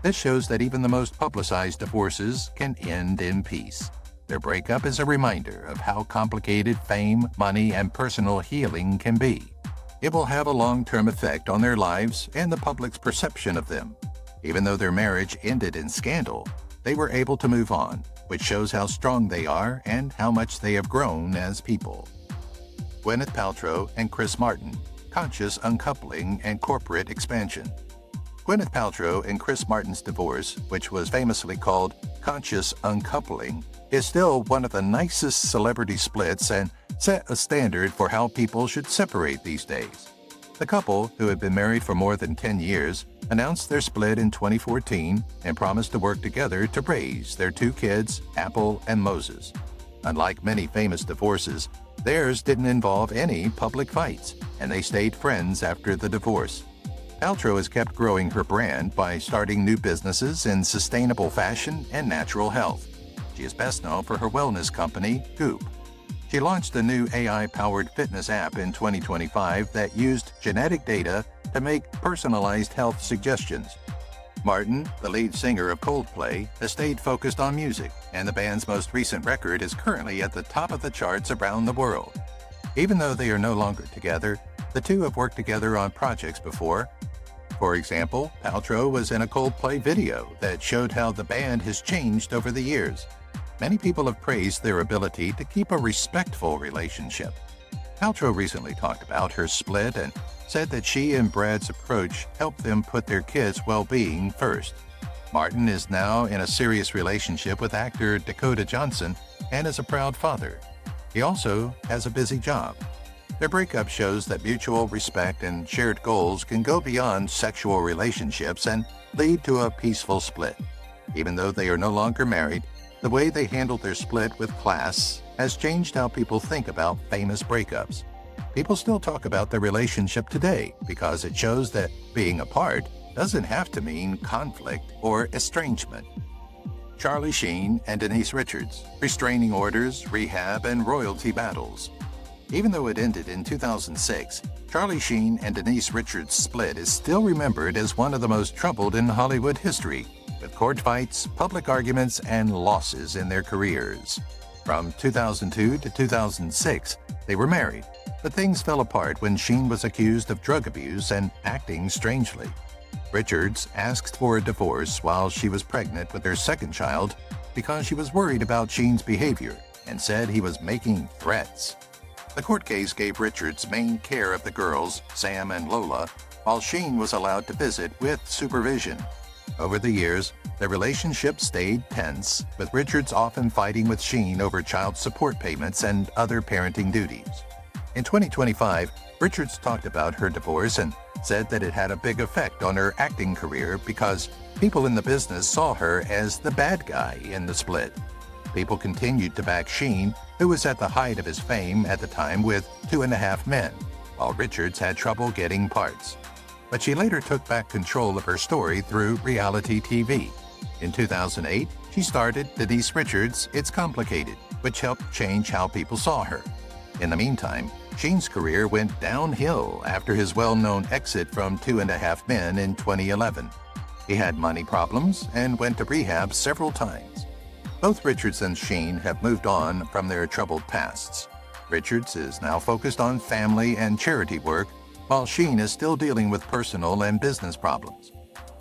This shows that even the most publicized divorces can end in peace. Their breakup is a reminder of how complicated fame, money, and personal healing can be. It will have a long-term effect on their lives and the public's perception of them. Even though their marriage ended in scandal, they were able to move on, which shows how strong they are and how much they have grown as people. Gwyneth Paltrow and Chris Martin, Conscious Uncoupling and Corporate Expansion. Gwyneth Paltrow and Chris Martin's divorce, which was famously called Conscious Uncoupling, is still one of the nicest celebrity splits and set a standard for how people should separate these days. The couple, who had been married for more than 10 years, announced their split in 2014 and promised to work together to raise their 2 kids, Apple and Moses. Unlike many famous divorces, theirs didn't involve any public fights, and they stayed friends after the divorce. Paltrow has kept growing her brand by starting new businesses in sustainable fashion and natural health. She is best known for her wellness company, Goop. She launched a new AI-powered fitness app in 2025 that used genetic data to make personalized health suggestions. Martin, the lead singer of Coldplay, has stayed focused on music, and the band's most recent record is currently at the top of the charts around the world. Even though they are no longer together, the two have worked together on projects before. For example, Paltrow was in a Coldplay video that showed how the band has changed over the years. Many people have praised their ability to keep a respectful relationship. Paltrow recently talked about her split and said that she and Brad's approach helped them put their kids' well-being first. Martin is now in a serious relationship with actor Dakota Johnson and is a proud father. He also has a busy job. Their breakup shows that mutual respect and shared goals can go beyond sexual relationships and lead to a peaceful split. Even though they are no longer married, the way they handled their split with class has changed how people think about famous breakups. People still talk about their relationship today because it shows that being apart doesn't have to mean conflict or estrangement. Charlie Sheen and Denise Richards, restraining orders, rehab, and royalty battles. Even though it ended in 2006, Charlie Sheen and Denise Richards' split is still remembered as one of the most troubled in Hollywood history, with court fights, public arguments, and losses in their careers. From 2002 to 2006, they were married, but things fell apart when Sheen was accused of drug abuse and acting strangely. Richards asked for a divorce while she was pregnant with their second child because she was worried about Sheen's behavior and said he was making threats. The court case gave Richards main care of the girls, Sam and Lola, while Sheen was allowed to visit with supervision. Over the years, their relationship stayed tense, with Richards often fighting with Sheen over child support payments and other parenting duties. In 2025, Richards talked about her divorce and said that it had a big effect on her acting career because people in the business saw her as the bad guy in the split. People continued to back Sheen, who was at the height of his fame at the time with 2.5 Men, while Richards had trouble getting parts. But she later took back control of her story through reality TV. In 2008, she started Denise Richards' It's Complicated, which helped change how people saw her. In the meantime, Sheen's career went downhill after his well-known exit from 2.5 Men in 2011. He had money problems and went to rehab several times. Both Richards and Sheen have moved on from their troubled pasts. Richards is now focused on family and charity work, while Sheen is still dealing with personal and business problems.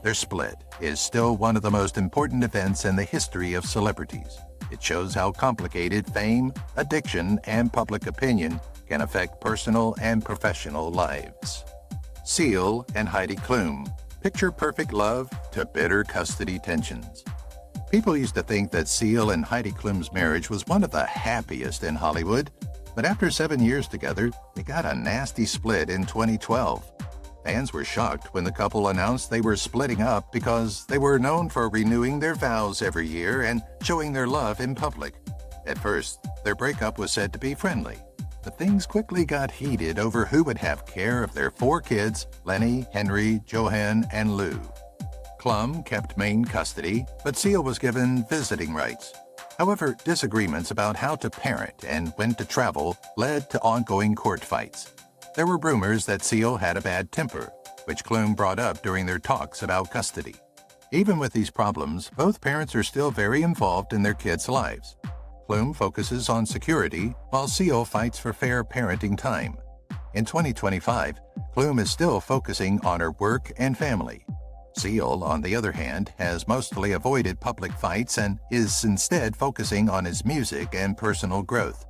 Their split is still one of the most important events in the history of celebrities. It shows how complicated fame, addiction, and public opinion can affect personal and professional lives. Seal and Heidi Klum. Picture-perfect love to bitter custody tensions. People used to think that Seal and Heidi Klum's marriage was one of the happiest in Hollywood, but after 7 years together, they got a nasty split in 2012. Fans were shocked when the couple announced they were splitting up because they were known for renewing their vows every year and showing their love in public. At first, their breakup was said to be friendly, but things quickly got heated over who would have care of their 4 kids, Lenny, Henry, Johan, and Lou. Klum kept main custody, but Seal was given visiting rights. However, disagreements about how to parent and when to travel led to ongoing court fights. There were rumors that Seal had a bad temper, which Klum brought up during their talks about custody. Even with these problems, both parents are still very involved in their kids' lives. Klum focuses on security, while Seal fights for fair parenting time. In 2025, Klum is still focusing on her work and family. Seal, on the other hand, has mostly avoided public fights and is instead focusing on his music and personal growth.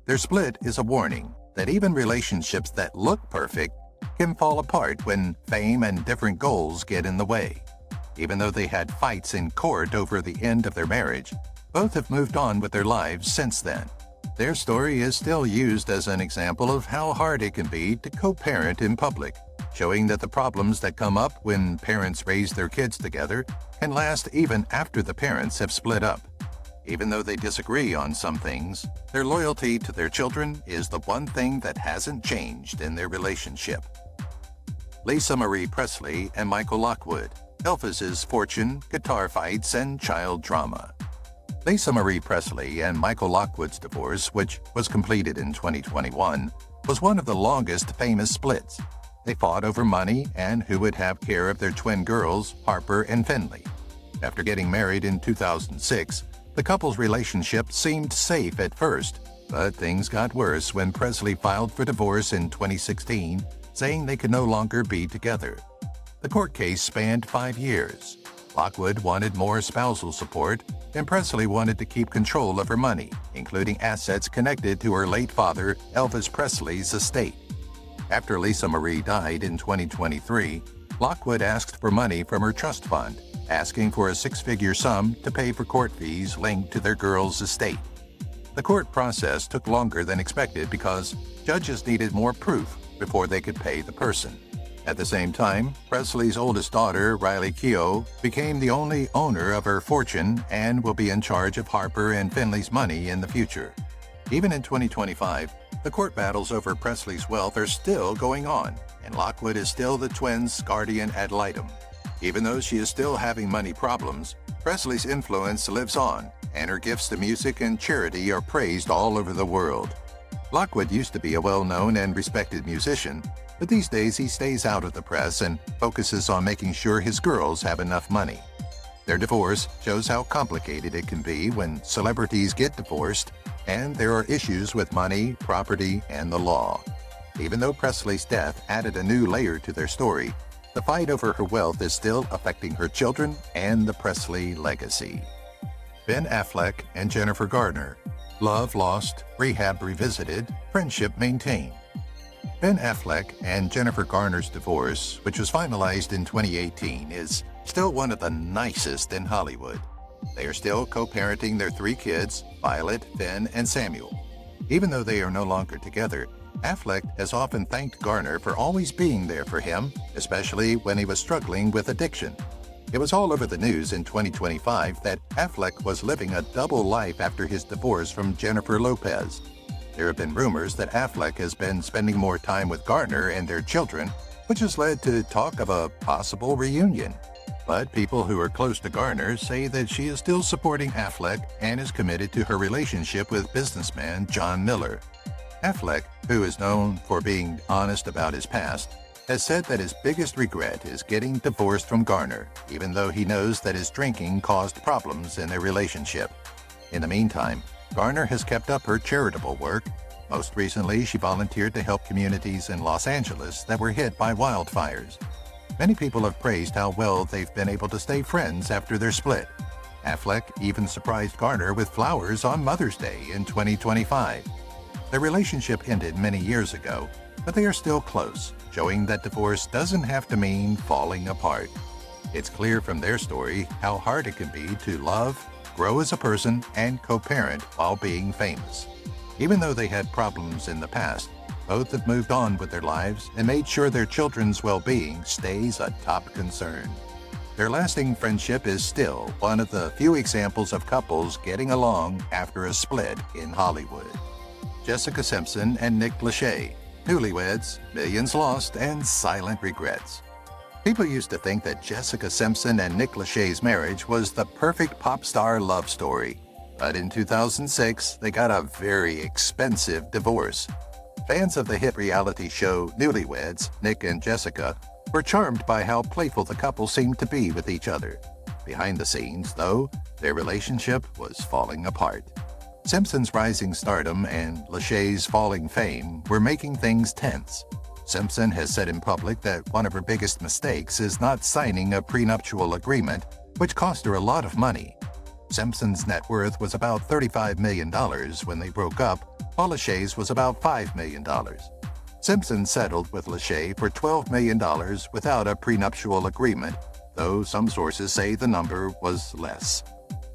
Their split is a warning that even relationships that look perfect can fall apart when fame and different goals get in the way. Even though they had fights in court over the end of their marriage, both have moved on with their lives since then. Their story is still used as an example of how hard it can be to co-parent in public, showing that the problems that come up when parents raise their kids together can last even after the parents have split up. Even though they disagree on some things, their loyalty to their children is the one thing that hasn't changed in their relationship. Lisa Marie Presley and Michael Lockwood. Elvis's fortune, guitar fights, and child drama. Lisa Marie Presley and Michael Lockwood's divorce, which was completed in 2021, was one of the longest famous splits. They fought over money and who would have care of their twin girls, Harper and Finley. After getting married in 2006, the couple's relationship seemed safe at first, but things got worse when Presley filed for divorce in 2016, saying they could no longer be together. The court case spanned 5 years. Lockwood wanted more spousal support, and Presley wanted to keep control of her money, including assets connected to her late father, Elvis Presley's estate. After Lisa Marie died in 2023, Lockwood asked for money from her trust fund, asking for a 6-figure sum to pay for court fees linked to their girl's estate. The court process took longer than expected because judges needed more proof before they could pay the person. At the same time, Presley's oldest daughter, Riley Keough, became the only owner of her fortune and will be in charge of Harper and Finley's money in the future. Even in 2025, the court battles over Presley's wealth are still going on, and Lockwood is still the twins' guardian ad litem. Even though she is still having money problems, Presley's influence lives on, and her gifts to music and charity are praised all over the world. Lockwood used to be a well-known and respected musician, but these days he stays out of the press and focuses on making sure his girls have enough money. Their divorce shows how complicated it can be when celebrities get divorced, and there are issues with money, property, and the law. Even though Presley's death added a new layer to their story, the fight over her wealth is still affecting her children and the Presley legacy. Ben Affleck and Jennifer Garner. Love lost, rehab revisited, friendship maintained. Ben Affleck and Jennifer Garner's divorce, which was finalized in 2018, is still one of the nicest in Hollywood. They are still co-parenting their 3 kids, Violet, Finn, and Samuel. Even though they are no longer together, Affleck has often thanked Garner for always being there for him, especially when he was struggling with addiction. It was all over the news in 2025 that Affleck was living a double life after his divorce from Jennifer Lopez. There have been rumors that Affleck has been spending more time with Garner and their children, which has led to talk of a possible reunion. But people who are close to Garner say that she is still supporting Affleck and is committed to her relationship with businessman John Miller. Affleck, who is known for being honest about his past, has said that his biggest regret is getting divorced from Garner, even though he knows that his drinking caused problems in their relationship. In the meantime, Garner has kept up her charitable work. Most recently, she volunteered to help communities in Los Angeles that were hit by wildfires. Many people have praised how well they've been able to stay friends after their split. Affleck even surprised Garner with flowers on Mother's Day in 2025. Their relationship ended many years ago, but they are still close, showing that divorce doesn't have to mean falling apart. It's clear from their story how hard it can be to love, grow as a person, and co-parent while being famous. Even though they had problems in the past, both have moved on with their lives and made sure their children's well-being stays a top concern. Their lasting friendship is still one of the few examples of couples getting along after a split in Hollywood. Jessica Simpson and Nick Lachey, newlyweds, millions lost, and silent regrets. People used to think that Jessica Simpson and Nick Lachey's marriage was the perfect pop star love story. But in 2006, they got a very expensive divorce. Fans of the hit reality show Newlyweds, Nick and Jessica, were charmed by how playful the couple seemed to be with each other. Behind the scenes, though, their relationship was falling apart. Simpson's rising stardom and Lachey's falling fame were making things tense. Simpson has said in public that one of her biggest mistakes is not signing a prenuptial agreement, which cost her a lot of money. Simpson's net worth was about $35 million when they broke up, while Lachey's was about $5 million. Simpson settled with Lachey for $12 million without a prenuptial agreement, though some sources say the number was less.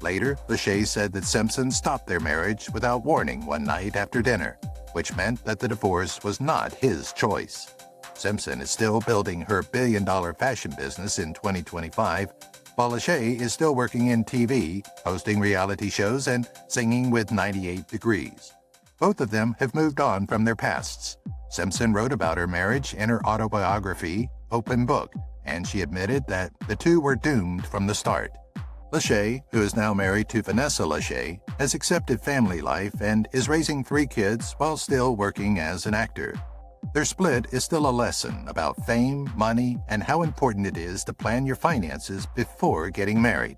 Later, Lachey said that Simpson stopped their marriage without warning one night after dinner, which meant that the divorce was not his choice. Simpson is still building her billion-dollar fashion business in 2025, while Lachey is still working in TV, hosting reality shows, and singing with 98 Degrees. Both of them have moved on from their pasts. Simpson wrote about her marriage in her autobiography, Open Book, and she admitted that the two were doomed from the start. Lachey, who is now married to Vanessa Lachey, has accepted family life and is raising 3 kids while still working as an actor. Their split is still a lesson about fame, money, and how important it is to plan your finances before getting married.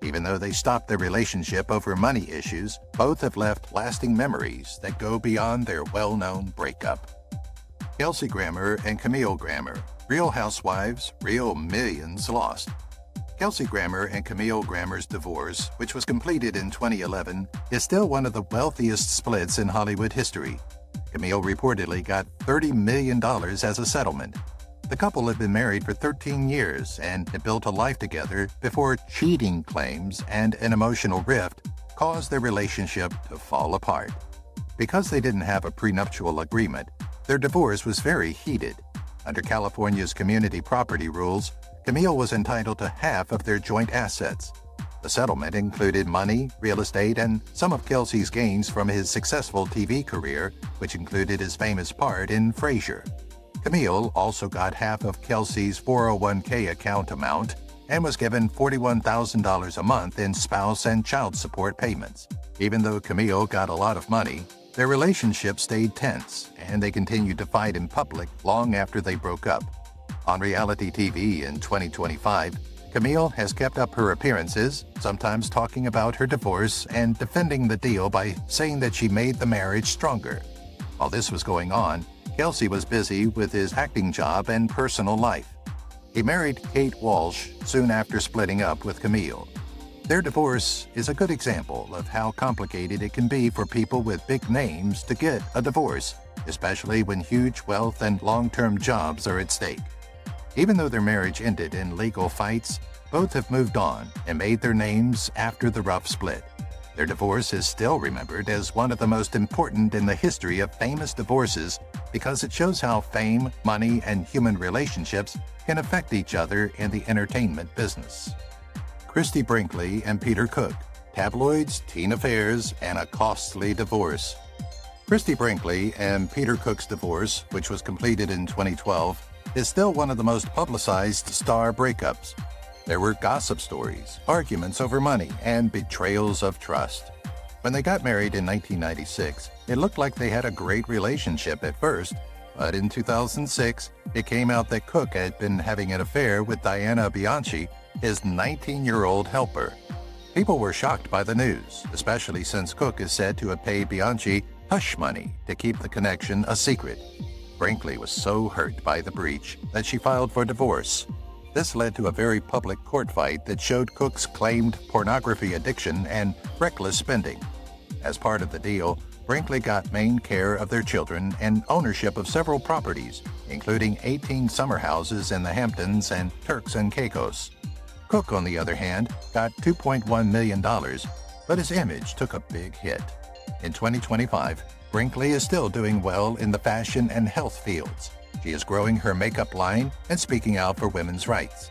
Even though they stopped their relationship over money issues, both have left lasting memories that go beyond their well-known breakup. Kelsey Grammer and Camille Grammer, Real Housewives, Real Millions Lost. Kelsey Grammer and Camille Grammer's divorce, which was completed in 2011, is still one of the wealthiest splits in Hollywood history. Camille reportedly got $30 million as a settlement. The couple had been married for 13 years and had built a life together before cheating claims and an emotional rift caused their relationship to fall apart. Because they didn't have a prenuptial agreement, their divorce was very heated. Under California's community property rules, Camille was entitled to half of their joint assets. The settlement included money, real estate, and some of Kelsey's gains from his successful TV career, which included his famous part in Frasier. Camille also got half of Kelsey's 401k account amount and was given $41,000 a month in spouse and child support payments. Even though Camille got a lot of money, their relationship stayed tense, and they continued to fight in public long after they broke up. On reality TV in 2025, Camille has kept up her appearances, sometimes talking about her divorce and defending the deal by saying that she made the marriage stronger. While this was going on, Kelsey was busy with his acting job and personal life. He married Kate Walsh soon after splitting up with Camille. Their divorce is a good example of how complicated it can be for people with big names to get a divorce, especially when huge wealth and long-term jobs are at stake. Even though their marriage ended in legal fights, both have moved on and made their names after the rough split. Their divorce is still remembered as one of the most important in the history of famous divorces because it shows how fame, money, and human relationships can affect each other in the entertainment business. Christie Brinkley and Peter Cook, tabloids, teen affairs, and a costly divorce. Christie Brinkley and Peter Cook's divorce, which was completed in 2012, is still one of the most publicized star breakups. There were gossip stories, arguments over money, and betrayals of trust. When they got married in 1996, it looked like they had a great relationship at first, but in 2006, it came out that Cook had been having an affair with Diana Bianchi, his 19-year-old helper. People were shocked by the news, especially since Cook is said to have paid Bianchi hush money to keep the connection a secret. Brinkley was so hurt by the breach that she filed for divorce. This led to a very public court fight that showed Cook's claimed pornography addiction and reckless spending. As part of the deal, Brinkley got main care of their children and ownership of several properties, including 18 summer houses in the Hamptons and Turks and Caicos. Cook, on the other hand, got $2.1 million, but his image took a big hit. In 2025, Brinkley is still doing well in the fashion and health fields. She is growing her makeup line and speaking out for women's rights.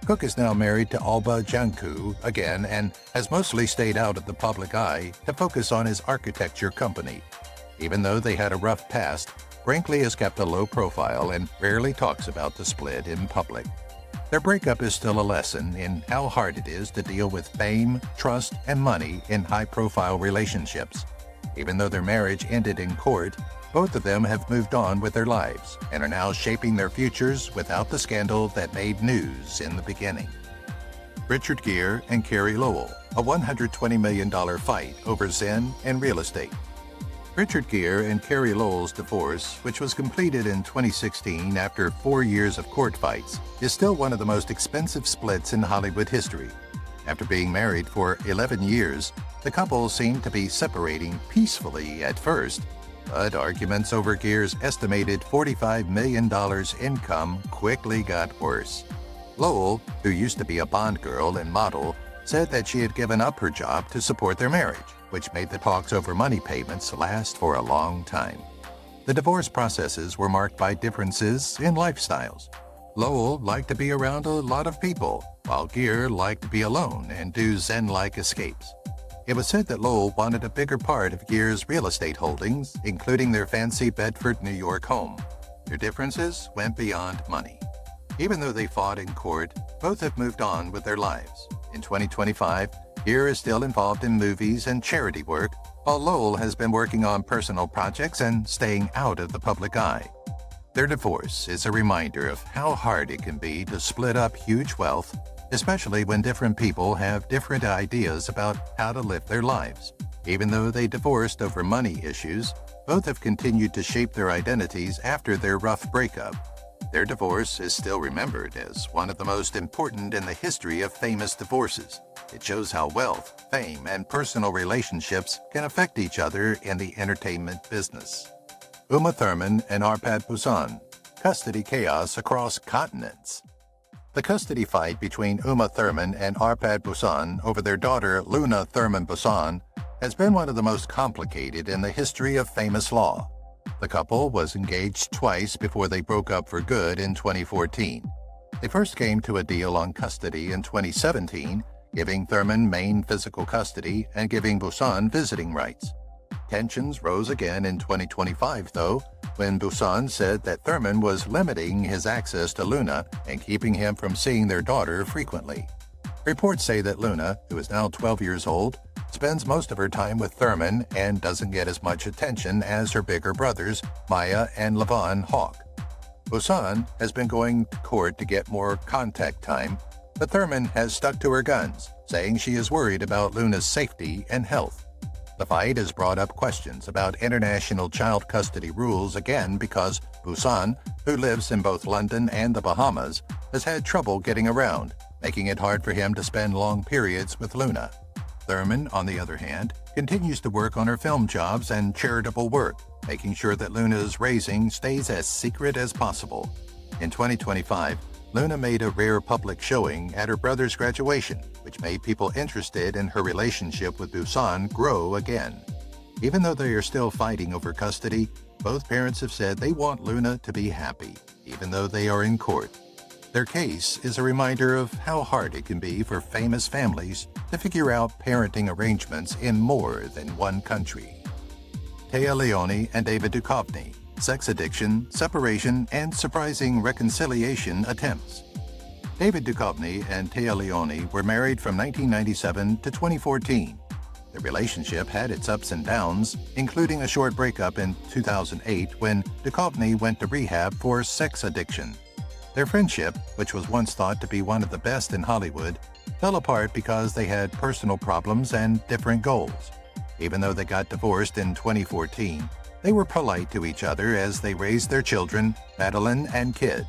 Cook is now married to Alba Janku again and has mostly stayed out of the public eye to focus on his architecture company. Even though they had a rough past, Brinkley has kept a low profile and rarely talks about the split in public. Their breakup is still a lesson in how hard it is to deal with fame, trust, and money in high-profile relationships. Even though their marriage ended in court, both of them have moved on with their lives and are now shaping their futures without the scandal that made news in the beginning. Richard Gere and Carrie Lowell, a $120 million fight over Zen and real estate. Richard Gere and Carrie Lowell's divorce, which was completed in 2016 after 4 years of court fights, is still one of the most expensive splits in Hollywood history. After being married for 11 years, the couple seemed to be separating peacefully at first, but arguments over Gere's estimated $45 million income quickly got worse. Lowell, who used to be a Bond girl and model, said that she had given up her job to support their marriage, which made the talks over money payments last for a long time. The divorce processes were marked by differences in lifestyles. Lowell liked to be around a lot of people, while Gere liked to be alone and do Zen-like escapes. It was said that Lowell wanted a bigger part of Gere's real estate holdings, including their fancy Bedford, New York home. Their differences went beyond money. Even though they fought in court, both have moved on with their lives. In 2025, Gere is still involved in movies and charity work, while Lowell has been working on personal projects and staying out of the public eye. Their divorce is a reminder of how hard it can be to split up huge wealth, especially when different people have different ideas about how to live their lives. Even though they divorced over money issues, both have continued to shape their identities after their rough breakup. Their divorce is still remembered as one of the most important in the history of famous divorces. It shows how wealth, fame, and personal relationships can affect each other in the entertainment business. Uma Thurman and Arpad Pusan, custody chaos across continents. The custody fight between Uma Thurman and Arpad Pusan over their daughter Luna Thurman Pusan has been one of the most complicated in the history of famous law. The couple was engaged twice before they broke up for good in 2014. They first came to a deal on custody in 2017, giving Thurman main physical custody and giving Pusan visiting rights. Tensions rose again in 2025, though, when Pusan said that Thurman was limiting his access to Luna and keeping him from seeing their daughter frequently. Reports say that Luna, who is now 12 years old, spends most of her time with Thurman and doesn't get as much attention as her bigger brothers, Maya and Levon Hawk. Pusan has been going to court to get more contact time, but Thurman has stuck to her guns, saying she is worried about Luna's safety and health. The fight has brought up questions about international child custody rules again because Pusan, who lives in both London and the Bahamas, has had trouble getting around, making it hard for him to spend long periods with Luna. Thurman, on the other hand, continues to work on her film jobs and charitable work, making sure that Luna's raising stays as secret as possible. In 2025, Luna made a rare public showing at her brother's graduation, which made people interested in her relationship with Busan grow again. Even though they are still fighting over custody, both parents have said they want Luna to be happy, even though they are in court. Their case is a reminder of how hard it can be for famous families to figure out parenting arrangements in more than one country. Téa Leoni and David Duchovny, sex addiction, separation, and surprising reconciliation attempts. David Duchovny and Téa Leoni were married from 1997 to 2014. The relationship had its ups and downs, including a short breakup in 2008 when Duchovny went to rehab for sex addiction. Their friendship, which was once thought to be one of the best in Hollywood, fell apart because they had personal problems and different goals. Even though they got divorced in 2014, they were polite to each other as they raised their children, Madeline and Kid.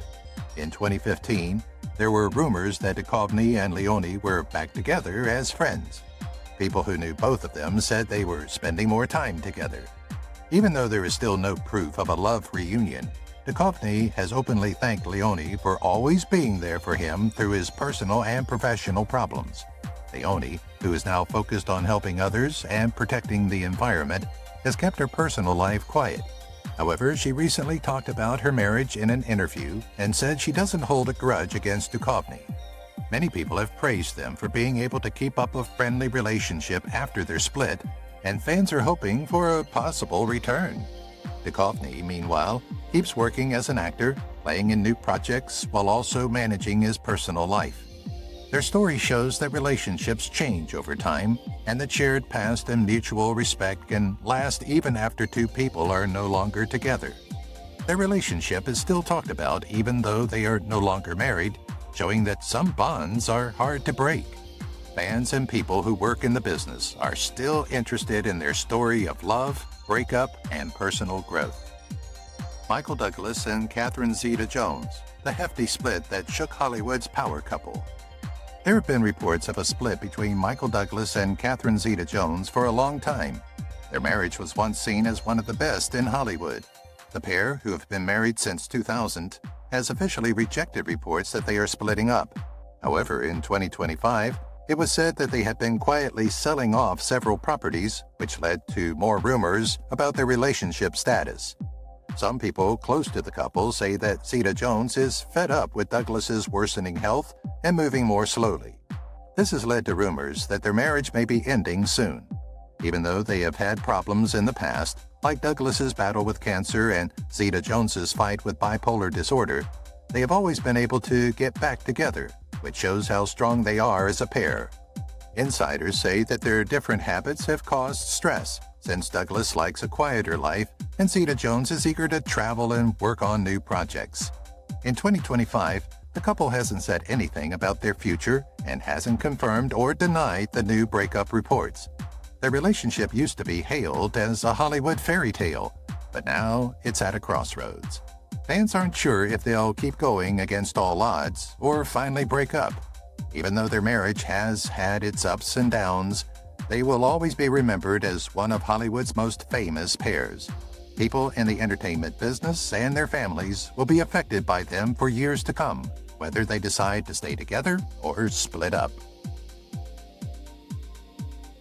In 2015, there were rumors that Duchovny and Leoni were back together as friends. People who knew both of them said they were spending more time together. Even though there is still no proof of a love reunion, Duchovny has openly thanked Leoni for always being there for him through his personal and professional problems. Leoni, who is now focused on helping others and protecting the environment, has kept her personal life quiet. However, she recently talked about her marriage in an interview and said she doesn't hold a grudge against Duchovny. Many people have praised them for being able to keep up a friendly relationship after their split, and fans are hoping for a possible return. Duchovny, meanwhile, keeps working as an actor, playing in new projects while also managing his personal life. Their story shows that relationships change over time, and that shared past and mutual respect can last even after two people are no longer together. Their relationship is still talked about even though they are no longer married, showing that some bonds are hard to break. Fans and people who work in the business are still interested in their story of love, breakup, and personal growth. Michael Douglas and Catherine Zeta-Jones, the hefty split that shook Hollywood's power couple. There have been reports of a split between Michael Douglas and Catherine Zeta-Jones for a long time. Their marriage was once seen as one of the best in Hollywood. The pair, who have been married since 2000, has officially rejected reports that they are splitting up. However, in 2025, it was said that they had been quietly selling off several properties, which led to more rumors about their relationship status. Some people close to the couple say that Zeta-Jones is fed up with Douglas's worsening health and moving more slowly. This has led to rumors that their marriage may be ending soon. Even though they have had problems in the past, like Douglas's battle with cancer and Zeta-Jones's fight with bipolar disorder, they have always been able to get back together, which shows how strong they are as a pair. Insiders say that their different habits have caused stress, since Douglas likes a quieter life and Zeta-Jones is eager to travel and work on new projects. In 2025, the couple hasn't said anything about their future and hasn't confirmed or denied the new breakup reports. Their relationship used to be hailed as a Hollywood fairy tale, but now it's at a crossroads. Fans aren't sure if they'll keep going against all odds or finally break up. Even though their marriage has had its ups and downs, they will always be remembered as one of Hollywood's most famous pairs. People in the entertainment business and their families will be affected by them for years to come, whether they decide to stay together or split up.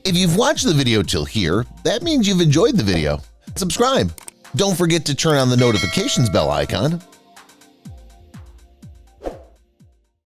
If you've watched the video till here, that means you've enjoyed the video. Subscribe. Don't forget to turn on the notifications bell icon